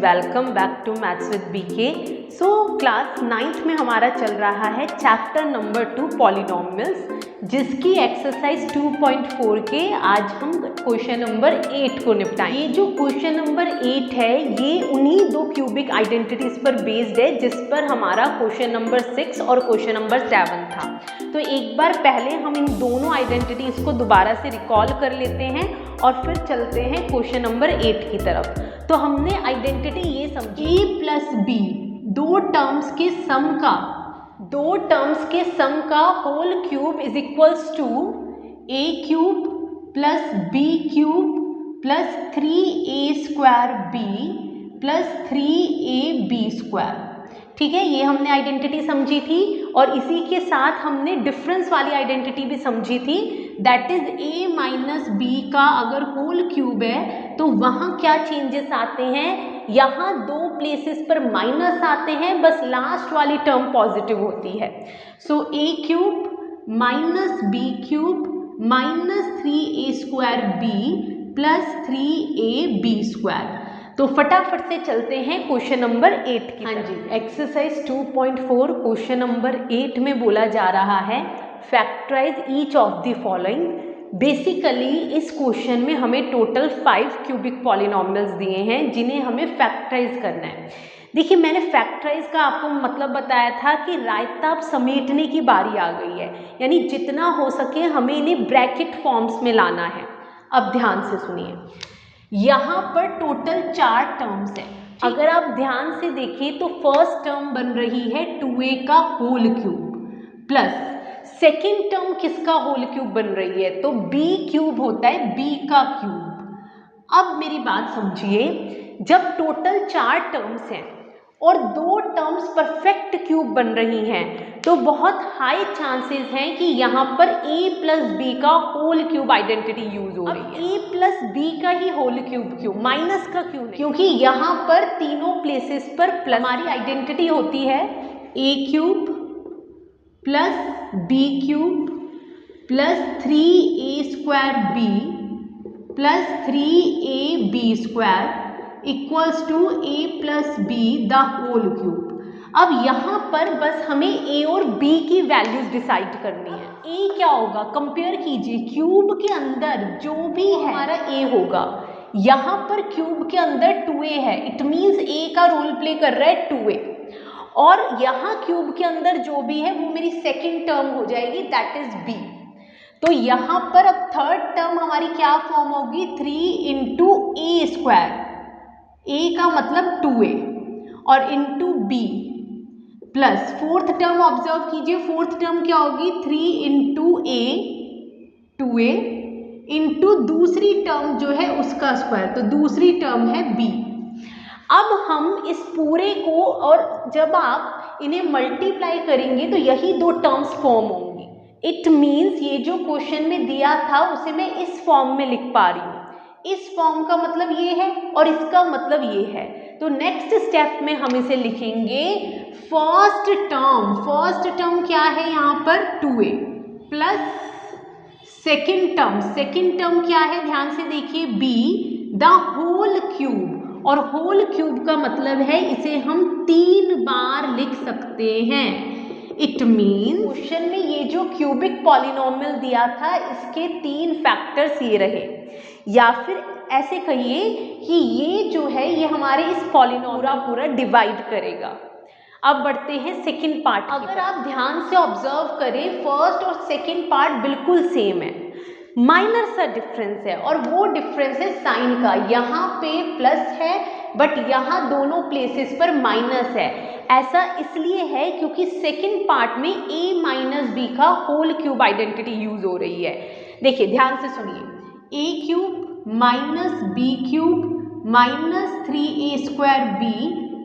Welcome back to maths with BK. So class 9th में हमारा चल रहा है चैप्टर नंबर 2 पॉलिनोमियल्स, जिसकी एक्सरसाइज 2.4 के आज हम क्वेश्चन नंबर 8 को निपटाएंगे। ये जो क्वेश्चन नंबर 8 है ये उन्हीं दो क्यूबिक आइडेंटिटीज पर बेस्ड है जिस पर हमारा क्वेश्चन नंबर 6 और क्वेश्चन नंबर 7 था। तो एक बार पहले हम इन दोनों आइडेंटिटीज को दोबारा से रिकॉल कर लेते हैं और फिर चलते हैं क्वेश्चन नंबर 8 की तरफ। तो हमने आइडेंटिटी ये समझी a प्लस बी दो टर्म्स के सम का whole cube is equals to a cube plus b cube plus 3a square b plus 3ab square. ठीक है, ये हमने आइडेंटिटी समझी थी और इसी के साथ हमने डिफरेंस वाली आइडेंटिटी भी समझी थी, that is a minus B का अगर होल क्यूब है तो वहाँ क्या चेंजेस आते हैं, यहाँ दो प्लेसेस पर माइनस आते हैं, बस लास्ट वाली टर्म पॉजिटिव होती है। So a cube minus B cube minus 3a square b plus 3ab square. तो फटाफट से चलते हैं क्वेश्चन नंबर 8 की। हाँ जी, एक्सरसाइज 2.4 क्वेश्चन नंबर 8 में बोला जा रहा है factorise each of the following. Basically इस क्वेश्चन में हमें टोटल 5 क्यूबिक पॉलिनोमियल्स दिए हैं जिन्हें हमें फैक्टराइज करना है। देखिए, मैंने फैक्टराइज का आपको मतलब बताया था कि रायता समेटने की बारी आ गई है, यानी जितना हो सके हमें इन्हें ब्रैकेट फॉर्म्स में लाना है। अब ध्यान से सुनिए, यहाँ पर टोटल 4 टर्म्स हैं। अगर आप ध्यान से देखें तो फर्स्ट टर्म बन रही है 2a का whole cube plus second term किसका होल क्यूब बन रही है, तो b क्यूब होता है b का क्यूब। अब मेरी बात समझिए, जब टोटल 4 टर्म्स हैं और 2 टर्म्स परफेक्ट क्यूब बन रही हैं तो बहुत हाई चांसेस हैं कि यहाँ पर a प्लस बी का होल क्यूब आइडेंटिटी यूज हो रही है। a प्लस बी का ही होल क्यूब माइनस का क्यों नहीं, क्योंकि यहाँ पर तीनों प्लेसेस पर प्लस। हमारी आइडेंटिटी होती है a cube plus b cube plus 3a square b plus 3ab square equals to a plus B the whole cube. अब यहाँ पर बस हमें a और b की वैल्यूज डिसाइड करनी है। a क्या होगा, कंपेयर कीजिए, क्यूब के अंदर जो भी है हमारा a होगा। यहाँ पर क्यूब के अंदर 2a है, इट मीन्स a का रोल प्ले कर रहा है 2a, और यहाँ क्यूब के अंदर जो भी है वो मेरी सेकेंड टर्म हो जाएगी, दैट इज b। तो यहाँ पर अब थर्ड टर्म हमारी क्या फॉर्म होगी, 3 इंटू a स्क्वायर, a का मतलब 2a और into b plus fourth term observe कीजिए, फोर्थ टर्म क्या होगी, 3 इंटू a 2a इंटू दूसरी टर्म जो है उसका स्क्वायर, तो दूसरी टर्म है b। अब हम इस पूरे को, और जब आप इन्हें मल्टीप्लाई करेंगे तो यही दो टर्म्स फॉर्म होंगी। इट मीन्स ये जो क्वेश्चन में दिया था उसे मैं इस फॉर्म में लिख पा रही हूँ। इस फॉर्म का मतलब ये है और इसका मतलब ये है। तो नेक्स्ट स्टेप में हम इसे लिखेंगे फर्स्ट टर्म क्या है यहाँ पर 2a प्लस सेकेंड टर्म क्या है, ध्यान से देखिए, b द होल क्यूब, और होल क्यूब का मतलब है इसे हम 3 बार लिख सकते हैं। इट मीन्स क्वेश्चन में ये जो क्यूबिक पॉलिनोमियल दिया था इसके 3 फैक्टर्स ये रहे, या फिर ऐसे कहिए कि ये जो है ये हमारे इस पॉलिनोमियल पूरा डिवाइड करेगा। अब बढ़ते हैं सेकंड पार्ट। अगर आप ध्यान से ऑब्जर्व करें, फर्स्ट और सेकंड पार्ट बिल्कुल सेम है, माइनर सा डिफरेंस है, और वो डिफरेंस है साइन का। यहाँ पे प्लस है बट यहाँ दोनों प्लेसेस पर माइनस है। ऐसा इसलिए है क्योंकि सेकंड पार्ट में a माइनस बी का होल क्यूब आइडेंटिटी यूज हो रही है। देखिए ध्यान से सुनिए, a cube minus B cube minus 3a square b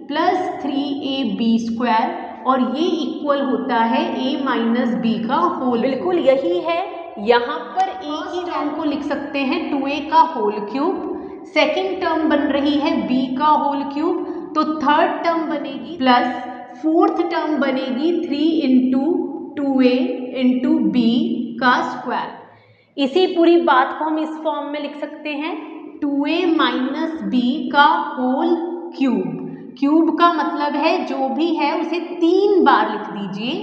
plus 3ab square, और ये इक्वल होता है a माइनस बी का होल। बिल्कुल यही है, यहाँ पर a की टर्म को लिख सकते हैं 2a का होल क्यूब, सेकेंड टर्म बन रही है b का होल क्यूब, तो थर्ड टर्म बनेगी प्लस फोर्थ टर्म बनेगी 3 इंटू 2a इंटू b का स्क्वायर। इसी पूरी बात को हम इस फॉर्म में लिख सकते हैं 2a माइनस बी का होल क्यूब। क्यूब का मतलब है जो भी है उसे 3 बार लिख दीजिए।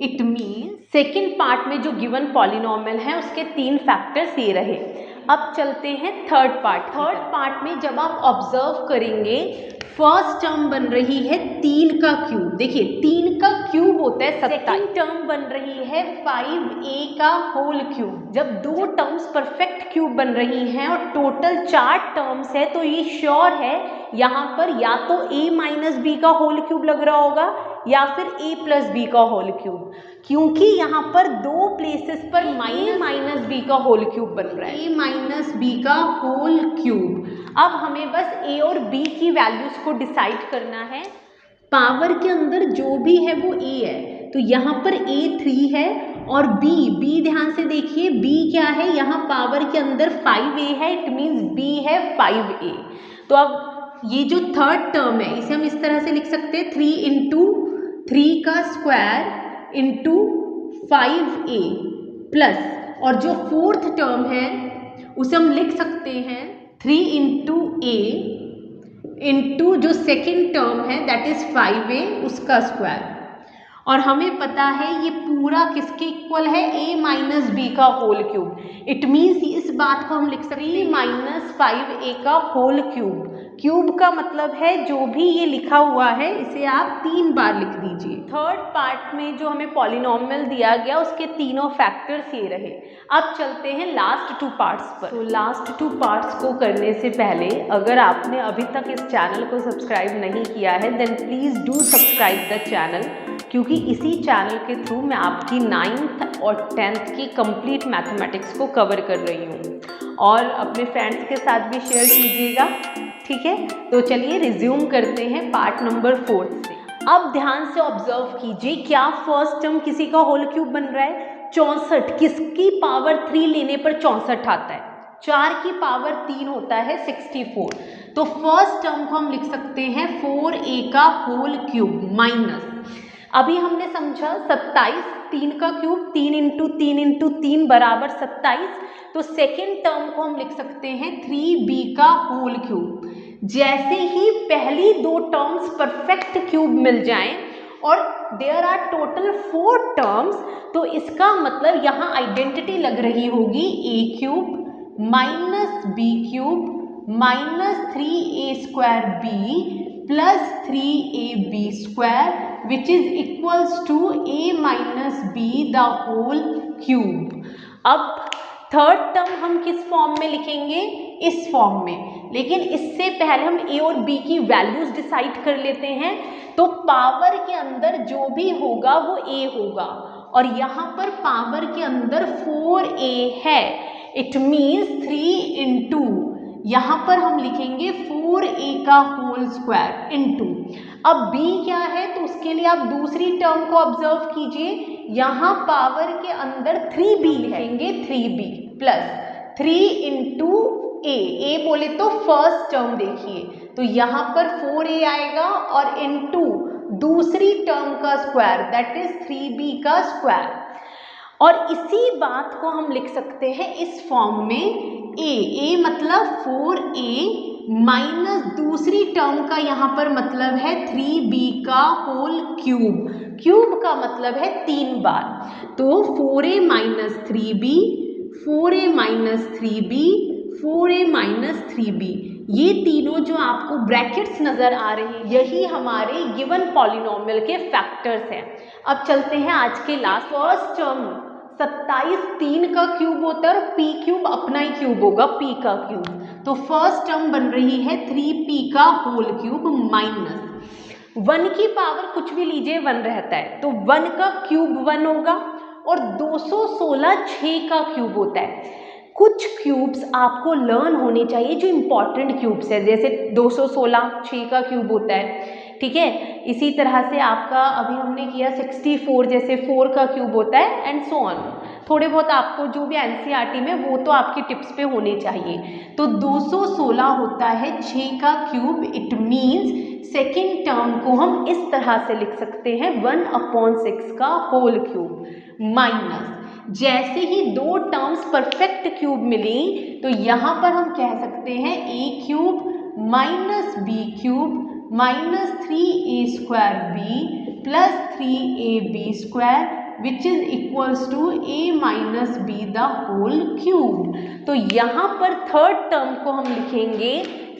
इट मीन्स सेकेंड पार्ट में जो गिवन पॉलिनॉमियल है उसके 3 फैक्टर्स ये रहे। अब चलते हैं थर्ड पार्ट। थर्ड पार्ट में जब आप ऑब्जर्व करेंगे फर्स्ट टर्म बन रही है 3 का क्यूब। देखिए 3 का क्यूब होता है 27। सेकेंड टर्म बन रही है 5a का होल क्यूब। जब 2 टर्म्स परफेक्ट क्यूब बन रही हैं और टोटल 4 टर्म्स है तो ये श्योर है यहाँ पर या तो a माइनस बी का होल क्यूब लग रहा होगा या फिर a प्लस बी का होल क्यूब, क्योंकि यहाँ पर 2 प्लेसेस पर माइनस बी का होल क्यूब बन रहा है। a माइनस बी का होल क्यूब। अब हमें बस a और b की वैल्यूज को डिसाइड करना है। पावर के अंदर जो भी है वो a है, तो यहाँ पर a 3 है और b ध्यान से देखिए b क्या है, यहाँ पावर के अंदर 5a है, इट मीन्स b है 5a। तो अब ये जो थर्ड टर्म है इसे हम इस तरह से लिख सकते हैं 3 इंटू 3 का स्क्वायर इंटू 5a प्लस, और जो फोर्थ टर्म है उसे हम लिख सकते हैं 3 इंटू a इंटू जो सेकेंड टर्म है दैट इज 5a उसका स्क्वायर। और हमें पता है ये पूरा किसके इक्वल है, a माइनस बी का होल क्यूब। इट मीन्स इस बात को हम लिख सकते हैं 3 माइनस 5a का होल क्यूब। क्यूब का मतलब है जो भी ये लिखा हुआ है इसे आप 3 बार लिख दीजिए। थर्ड पार्ट में जो हमें पॉलिनॉमियल दिया गया उसके तीनों फैक्टर्स ये रहे। अब चलते हैं लास्ट 2 पार्ट्स पर। तो लास्ट 2 पार्ट्स को करने से पहले अगर आपने अभी तक इस चैनल को सब्सक्राइब नहीं किया है then please do subscribe the channel, क्योंकि इसी चैनल के थ्रू मैं आपकी 9th और 10th की कंप्लीट मैथमेटिक्स को कवर कर रही हूँ। और अपने फ्रेंड्स के साथ भी शेयर कीजिएगा, ठीक है। तो चलिए रिज्यूम करते हैं पार्ट नंबर 4 से। अब ध्यान से ऑब्जर्व कीजिए, क्या फर्स्ट टर्म किसी का होल क्यूब बन रहा है? 64। किसकी पावर 3 लेने पर 64 आता है? 4 की पावर 3 होता है 64। तो फर्स्ट टर्म को हम लिख सकते हैं 4a का होल क्यूब माइनस, अभी हमने समझा 27, 3 का क्यूब 3 इंटू 3 इंटू 3 बराबर 27। तो सेकेंड टर्म को हम लिख सकते हैं 3b का होल क्यूब। जैसे ही पहली 2 टर्म्स परफेक्ट क्यूब मिल जाएं और देयर आर टोटल 4 टर्म्स, तो इसका मतलब यहाँ आइडेंटिटी लग रही होगी a cube minus B cube minus 3a square b plus 3ab square which is equals to a minus b the whole cube। अब थर्ड टर्म हम किस फॉर्म में लिखेंगे? इस फॉर्म में, लेकिन इससे पहले हम a और b की वैल्यूज डिसाइड कर लेते हैं। तो पावर के अंदर जो भी होगा वो a होगा, और यहाँ पर पावर के अंदर 4a है, इट मीन्स 3 इंटू यहाँ पर हम लिखेंगे 4a का होल स्क्वायर इंटू, अब b क्या है तो उसके लिए आप दूसरी टर्म को ऑब्जर्व कीजिए, यहाँ पावर के अंदर 3b लिखेंगे 3b प्लस 3 इंटू a बोले तो फर्स्ट टर्म देखिए, तो यहाँ पर 4a आएगा और इंटू दूसरी टर्म का स्क्वायर दैट इज 3b का स्क्वायर। और इसी बात को हम लिख सकते हैं इस फॉर्म में a मतलब 4a माइनस दूसरी टर्म का यहाँ पर मतलब है 3b का होल क्यूब। क्यूब का मतलब है 3 बार, तो 4a minus 3b 4a minus 3b 4a minus 3b, ये तीनों जो आपको ब्रैकेट्स नज़र आ रहे हैं यही हमारे गिवन पॉलिनॉमियल के फैक्टर्स हैं। अब चलते हैं आज के लास्ट। फर्स्ट टर्म 27 3 का क्यूब होता है और p क्यूब अपना ही क्यूब होगा p का क्यूब, तो फर्स्ट टर्म बन रही है 3p का होल क्यूब माइनस 1 की पावर कुछ भी लीजिए 1 रहता है, तो 1 का क्यूब 1 होगा और 216 6 का क्यूब होता है। कुछ क्यूब्स आपको लर्न होने चाहिए जो इम्पॉर्टेंट क्यूब्स है, जैसे 216 6 का क्यूब होता है, ठीक है। इसी तरह से आपका अभी हमने किया 64 जैसे 4 का क्यूब होता है एंड सो ऑन। थोड़े बहुत आपको जो भी एनसीईआरटी में वो तो आपके टिप्स पे होने चाहिए। तो 216 होता है 6 का cube, it means second term को हम इस तरह से लिख सकते हैं 1/6 का होल क्यूब माइनस, जैसे ही 2 टर्म्स परफेक्ट क्यूब मिली तो यहाँ पर हम कह सकते हैं a cube minus b cube minus 3a² plus 3ab² which is equals to a minus b the whole cube. तो यहाँ पर थर्ड टर्म को हम लिखेंगे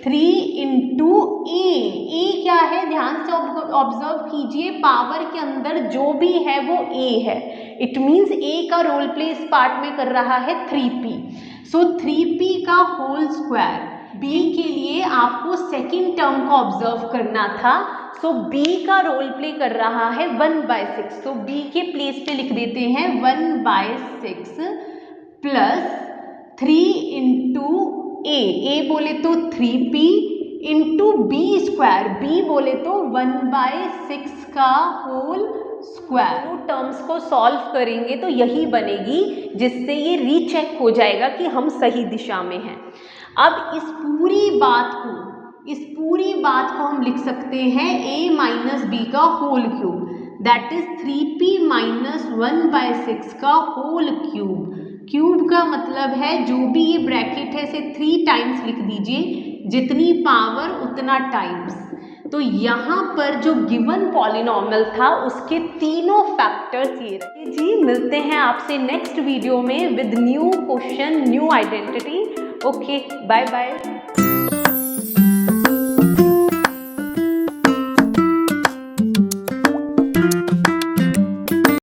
3 इंटू ए क्या है, ध्यान से ऑब्जर्व कीजिए, पावर के अंदर जो भी है वो a है, इट मीन्स a का रोल प्ले इस पार्ट में कर रहा है 3p। सो 3p का होल स्क्वायर। b के लिए आपको सेकेंड टर्म को ऑब्जर्व करना था, सो b का रोल प्ले कर रहा है 1/6, तो b के प्लेस पे लिख देते हैं 1/6 प्लस 3 इंटू ए बोले तो 3p इंटू b² b बोले तो 1/6 का होल स्क्वायर। तो टर्म्स को सॉल्व करेंगे तो यही बनेगी, जिससे ये रीचेक हो जाएगा कि हम सही दिशा में हैं। अब इस पूरी बात को हम लिख सकते हैं a माइनस बी का whole cube, that is 3p minus 1/6 का होल क्यूब। क्यूब का मतलब है जो भी ये ब्रैकेट है इसे 3 टाइम्स लिख दीजिए, जितनी पावर उतना टाइम्स। तो यहाँ पर जो गिवन पॉलिनॉमियल था उसके तीनों फैक्टर्स ये रहे जी। मिलते हैं आपसे नेक्स्ट वीडियो में with new question, new identity. Okay, bye bye.